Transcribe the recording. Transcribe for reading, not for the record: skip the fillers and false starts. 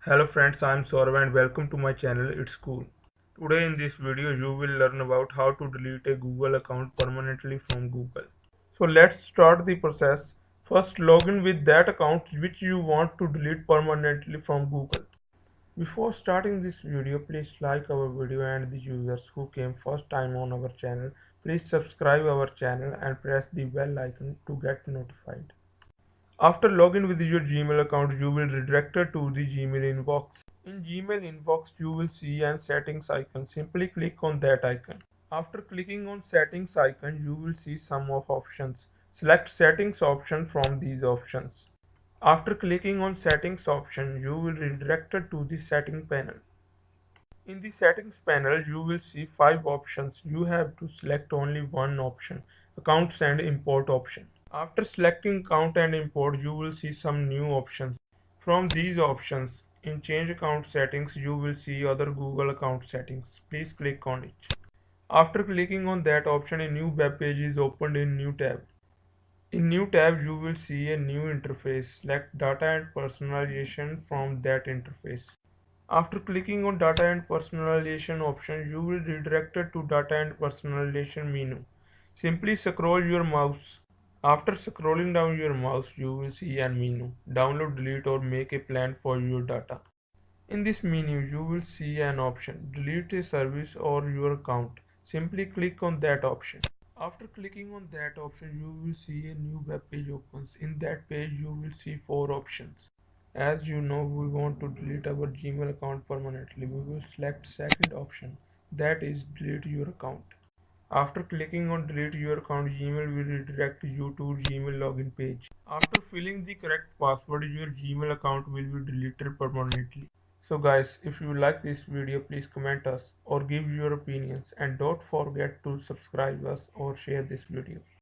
Hello friends, I am Sourav and welcome to my channel It's Cool. Today in this video you will learn about how to delete a Google account permanently from Google. So let's start the process. First log in with that account which you want to delete permanently from Google. Before starting this video, please like our video and the users who came first time on our channel. Please subscribe our channel and press the bell icon to get notified. After login with your Gmail account, you will redirected to the Gmail inbox. In Gmail inbox, you will see an settings icon. Simply click on that icon. After clicking on settings icon, you will see some of options. Select settings option from these options. After clicking on settings option, you will redirected to the setting panel. In the settings panel, you will see 5 options. You have to select only one option, accounts and import option. After selecting account and import, you will see some new options. From these options, in change account settings, you will see other Google account settings. Please click on it. After clicking on that option, a new web page is opened in new tab. In new tab, you will see a new interface. Select data and personalization from that interface. After clicking on data and personalization option, you will be redirected to data and personalization menu. Simply scroll your mouse. After scrolling down your mouse, you will see a menu. Download, delete or make a plan for your data. In this menu, you will see an option, delete a service or your account. Simply click on that option. After clicking on that option, you will see a new web page opens. In that page, you will see 4 options. As you know, we want to delete our Gmail account permanently. We will select second option, that is delete your account. After clicking on delete your account, Gmail will redirect you to Gmail login page. After filling the correct password, your Gmail account will be deleted permanently. So guys, if you like this video, please comment us or give your opinions and don't forget to subscribe us or share this video.